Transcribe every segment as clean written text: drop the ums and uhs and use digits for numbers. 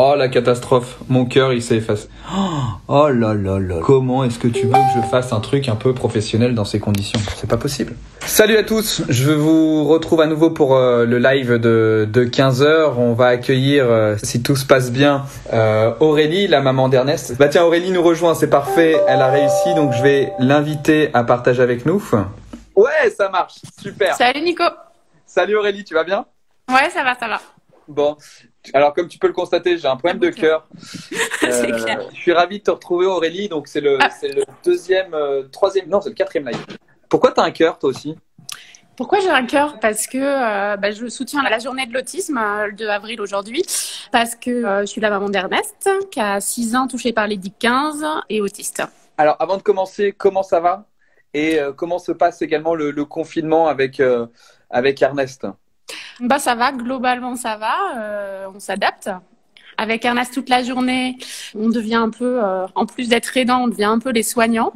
Oh la catastrophe, mon cœur il s'est effacé. Oh là là là. Comment est-ce que tu veux que je fasse un truc un peu professionnel dans ces conditions? C'est pas possible. Salut à tous, je vous retrouve à nouveau pour le live de 15h. On va accueillir, si tout se passe bien, Aurélie, la maman d'Ernest. Bah tiens, Aurélie nous rejoint, c'est parfait, elle a réussi, donc je vais l'inviter à partager avec nous. Ouais, ça marche, super. Salut Nico. Salut Aurélie, tu vas bien? Ouais, ça va, ça va. Bon, alors comme tu peux le constater, j'ai un problème de cœur. C'est clair. Je suis ravi de te retrouver Aurélie, donc c'est le deuxième, troisième, non c'est le quatrième live. Pourquoi t'as un cœur toi aussi? Pourquoi j'ai un cœur? Parce que je soutiens la journée de l'autisme, le 2 avril aujourd'hui, parce que je suis la maman d'Ernest, qui a 6 ans, touché par les DIC-15 et autiste. Alors avant de commencer, comment ça va? Et comment se passe également le confinement avec Ernest? Bah ça va, globalement ça va, on s'adapte. Avec Ernest toute la journée, on devient un peu, en plus d'être aidant, on devient un peu les soignants.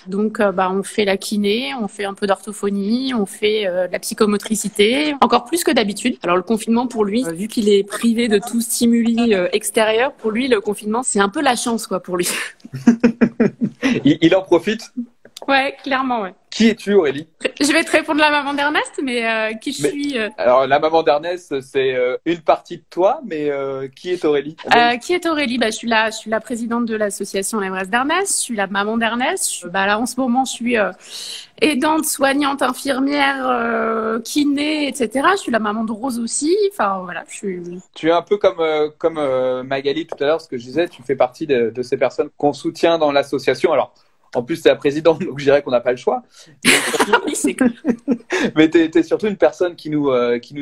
Donc on fait la kiné, on fait un peu d'orthophonie, on fait de la psychomotricité, encore plus que d'habitude. Alors le confinement pour lui, vu qu'il est privé de tout stimuli extérieur, pour lui le confinement c'est un peu la chance quoi pour lui. Il en profite? Ouais, clairement, ouais. Qui es-tu, Aurélie? Je vais te répondre la maman d'Ernest, mais qui je suis Alors, la maman d'Ernest, c'est une partie de toi, mais qui est Aurélie? Qui est Aurélie? Je suis la présidente de l'association l'Everest d'Ernest, je suis la maman d'Ernest. Là, en ce moment, je suis aidante, soignante, infirmière, kiné, etc. Je suis la maman de Rose aussi. Enfin, voilà, je suis... Tu es un peu comme Magali tout à l'heure, ce que je disais, tu fais partie de ces personnes qu'on soutient dans l'association. Alors, en plus, tu es la présidente, donc je dirais qu'on n'a pas le choix. Oui, c'est clair. Mais tu es surtout une personne qui nous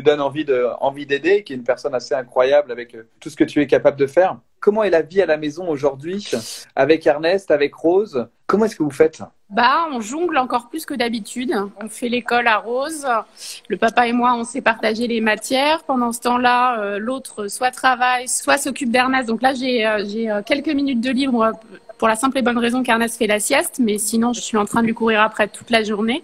donne envie d'aider, qui est une personne assez incroyable avec tout ce que tu es capable de faire. Comment est la vie à la maison aujourd'hui avec Ernest, avec Rose? Comment est-ce que vous faites? On jongle encore plus que d'habitude. On fait l'école à Rose. Le papa et moi, on s'est partagé les matières. Pendant ce temps-là, l'autre soit travaille, soit s'occupe d'Ernest. Donc là, j'ai quelques minutes de libre pour la simple et bonne raison qu'Ernest fait la sieste. Mais sinon, je suis en train de lui courir après toute la journée.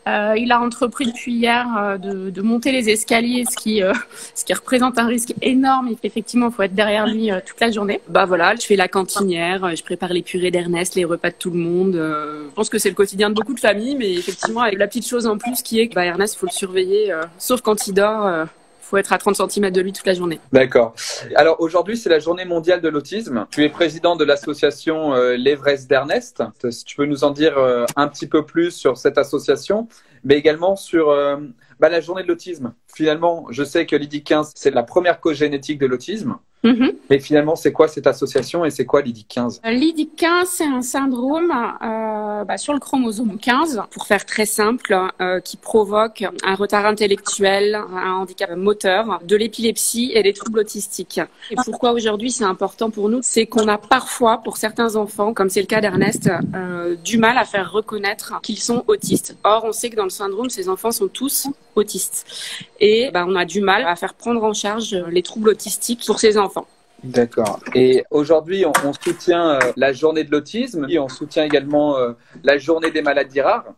Il a entrepris depuis hier de monter les escaliers, ce qui représente un risque énorme. Effectivement, il faut être derrière lui toute la journée. Voilà, je fais la cantinière, je prépare les purées d'Ernest, les repas de tout le monde. Je pense que c'est le quotidien de beaucoup de familles, mais effectivement, avec la petite chose en plus qui est que Ernest, il faut le surveiller, sauf quand il dort. Faut être à 30 cm de lui toute la journée. D'accord. Alors aujourd'hui, c'est la journée mondiale de l'autisme. Tu es président de l'association l'Everest d'Ernest. Si tu peux nous en dire un petit peu plus sur cette association, mais également sur la journée de l'autisme. Finalement, je sais que l'IDIC-15, c'est la première cause génétique de l'autisme. Mais finalement, c'est quoi cette association et c'est quoi l'IDIC-15? L'IDIC-15, c'est un syndrome sur le chromosome 15, pour faire très simple, qui provoque un retard intellectuel, un handicap moteur, de l'épilepsie et des troubles autistiques. Et pourquoi aujourd'hui c'est important pour nous? C'est qu'on a parfois, pour certains enfants, comme c'est le cas d'Ernest, du mal à faire reconnaître qu'ils sont autistes. Or, on sait que dans le syndrome, ces enfants sont tous autistes. Et on a du mal à faire prendre en charge les troubles autistiques pour ces enfants. D'accord. Et aujourd'hui, on soutient la journée de l'autisme et on soutient également la journée des maladies rares.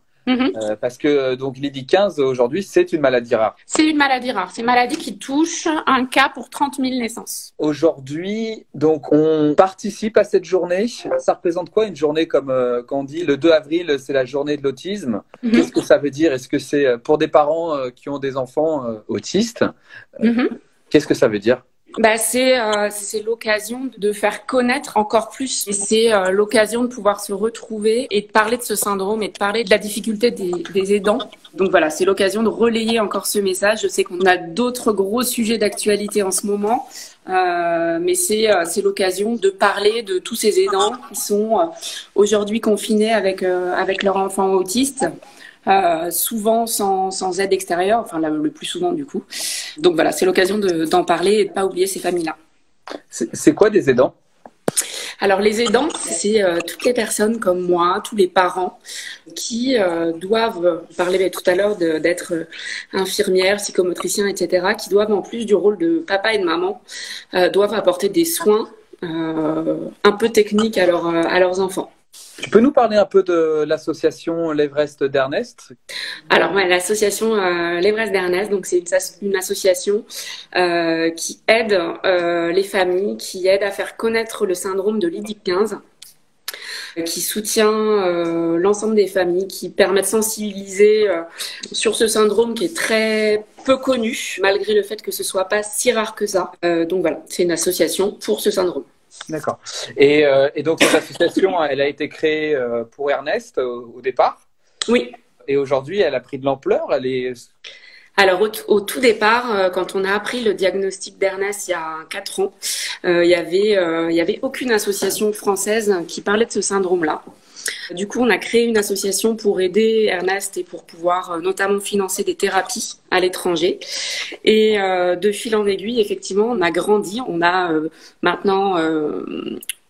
Parce que donc l'IDIC-15 aujourd'hui, c'est une maladie rare. C'est une maladie rare. C'est une maladie qui touche un cas pour 30 000 naissances. Aujourd'hui, donc on participe à cette journée. Ça représente quoi une journée comme quand on dit le 2 avril, c'est la journée de l'autisme? Qu'est-ce que ça veut dire? Est-ce que c'est pour des parents qui ont des enfants autistes? Qu'est-ce que ça veut dire? C'est l'occasion de faire connaître encore plus. C'est l'occasion de pouvoir se retrouver et de parler de ce syndrome et de parler de la difficulté des aidants. Donc voilà, c'est l'occasion de relayer encore ce message. Je sais qu'on a d'autres gros sujets d'actualité en ce moment, mais c'est l'occasion de parler de tous ces aidants qui sont aujourd'hui confinés avec leur enfant autiste. Souvent sans aide extérieure, enfin le plus souvent du coup. Donc voilà, c'est l'occasion d'en parler et de pas oublier ces familles-là. C'est quoi des aidants? Alors les aidants, c'est toutes les personnes comme moi, tous les parents qui doivent, on parlait tout à l'heure d'être infirmières, psychomotriciens, etc., qui doivent en plus du rôle de papa et de maman, doivent apporter des soins un peu techniques à leurs enfants. Tu peux nous parler un peu de l'association l'Everest d'Ernest? Alors, ouais, l'association l'Everest d'Ernest, donc c'est une association qui aide les familles, qui aide à faire connaître le syndrome de l'IDIC-15, qui soutient l'ensemble des familles, qui permet de sensibiliser sur ce syndrome qui est très peu connu, malgré le fait que ce soit pas si rare que ça. Donc voilà, c'est une association pour ce syndrome. D'accord. Et donc cette association, elle a été créée pour Ernest au départ. Oui. Et aujourd'hui, elle a pris de l'ampleur. Alors au tout départ, quand on a appris le diagnostic d'Ernest il y a 4 ans, il y avait aucune association française qui parlait de ce syndrome-là. Du coup, on a créé une association pour aider Ernest et pour pouvoir notamment financer des thérapies à l'étranger. Et de fil en aiguille, effectivement, on a grandi. On a maintenant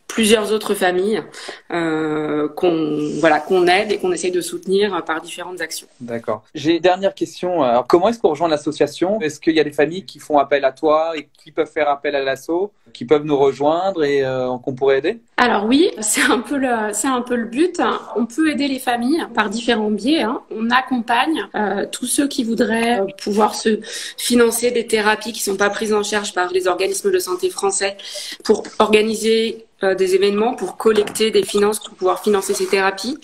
plusieurs autres familles qu'on aide et qu'on essaye de soutenir par différentes actions. D'accord. J'ai une dernière question. Alors, comment est-ce qu'on rejoint l'association? Est-ce qu'il y a des familles qui font appel à toi et qui peuvent faire appel à l'asso, qui peuvent nous rejoindre et qu'on pourrait aider? Alors oui, c'est un peu le but. On peut aider les familles par différents biais. On accompagne tous ceux qui voudraient pouvoir se financer des thérapies qui sont pas prises en charge par les organismes de santé français pour organiser des événements, pour collecter des finances pour pouvoir financer ces thérapies.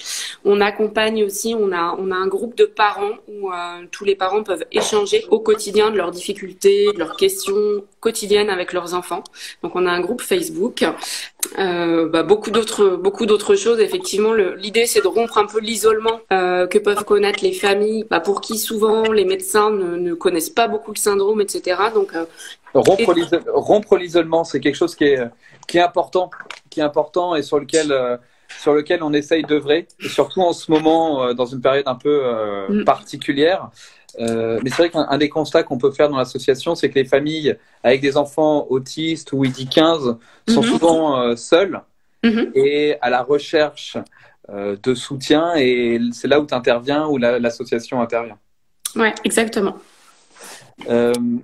On accompagne aussi, on a un groupe de parents où tous les parents peuvent échanger au quotidien de leurs difficultés, de leurs questions quotidiennes avec leurs enfants. Donc on a un groupe Facebook. Beaucoup d'autres choses. Effectivement, l'idée c'est de rompre un peu l'isolement que peuvent connaître les familles, pour qui souvent les médecins ne connaissent pas beaucoup le syndrome, etc. Donc rompre l'isolement, c'est quelque chose qui est important et sur lequel on essaye d'œuvrer, et surtout en ce moment dans une période un peu particulière. Mais c'est vrai qu'un des constats qu'on peut faire dans l'association, c'est que les familles avec des enfants autistes ou IDI-15 sont souvent seules et à la recherche de soutien, et c'est là où tu interviens, où l'association intervient. Ouais, exactement.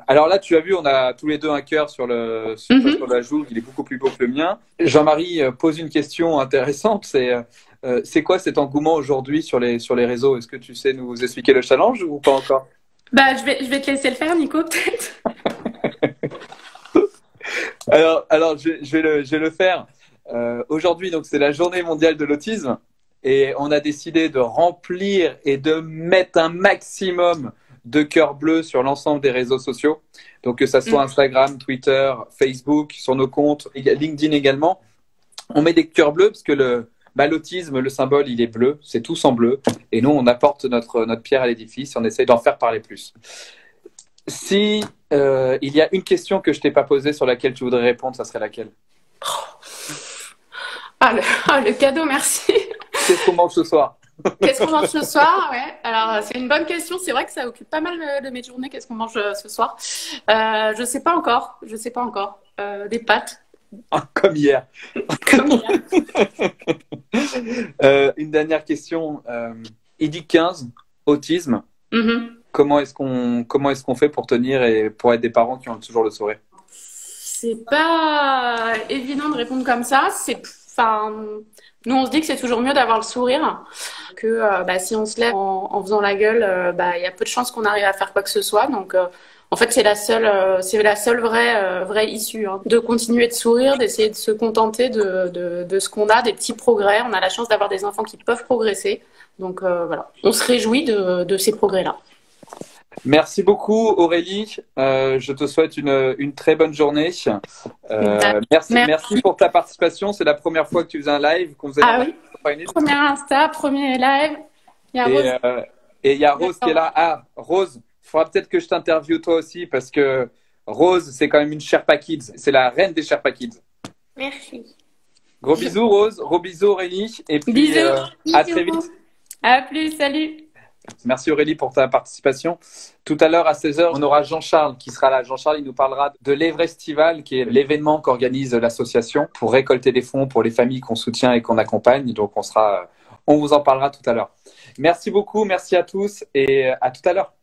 Alors là, tu as vu, on a tous les deux un cœur sur la joue, il est beaucoup plus beau que le mien. Jean-Marie pose une question intéressante, c'est quoi cet engouement aujourd'hui sur les réseaux? Est-ce que tu sais nous expliquer le challenge ou pas encore? Je vais te laisser le faire, Nico, peut-être. Alors je vais le faire. Aujourd'hui, donc c'est la journée mondiale de l'autisme et on a décidé de remplir et de mettre un maximum de cœurs bleus sur l'ensemble des réseaux sociaux. Donc que ça soit Instagram, Twitter, Facebook, sur nos comptes, LinkedIn également. On met des cœurs bleus parce que l'autisme, le symbole, il est bleu, c'est tous en bleu. Et nous, on apporte notre pierre à l'édifice et on essaye d'en faire parler plus. Si il y a une question que je t'ai pas posée sur laquelle tu voudrais répondre, ça serait laquelle? Le cadeau, merci. Qu'est-ce qu'on mange ce soir? Qu'est-ce qu'on mange ce soir? Ouais. Alors, c'est une bonne question. C'est vrai que ça occupe pas mal de mes journées. Qu'est-ce qu'on mange ce soir? Je sais pas encore. Des pâtes. Comme hier. Comme hier. Une dernière question. IDIC-15, autisme. Comment est-ce qu'on fait pour tenir et pour être des parents qui ont toujours le sourire? C'est pas évident de répondre comme ça. Nous, on se dit que c'est toujours mieux d'avoir le sourire, que si on se lève en faisant la gueule, il y a peu de chances qu'on arrive à faire quoi que ce soit. Donc, en fait, c'est la seule vraie issue, de continuer de sourire, d'essayer de se contenter de ce qu'on a, des petits progrès. On a la chance d'avoir des enfants qui peuvent progresser. Donc, voilà, on se réjouit de ces progrès-là. Merci beaucoup Aurélie, je te souhaite une très bonne journée. Merci pour ta participation, c'est la première fois que tu faisais un live qu'on faisait. Ah oui, premier Insta, premier live. Il y a Rose. Et il y a Rose qui est là. Ah Rose, il faudra peut-être que je t'interviewe toi aussi parce que Rose c'est quand même une Sherpa Kids, c'est la reine des Sherpa Kids. Merci. Gros bisous Rose, gros bisous Aurélie et puis bisous. À très vite. À plus, salut. Merci Aurélie pour ta participation. Tout à l'heure à 16h, on aura Jean-Charles qui sera là. Jean-Charles, il nous parlera de l'Everestival, qui est l'événement qu'organise l'association pour récolter des fonds pour les familles qu'on soutient et qu'on accompagne. Donc on vous en parlera tout à l'heure. Merci beaucoup, merci à tous et à tout à l'heure.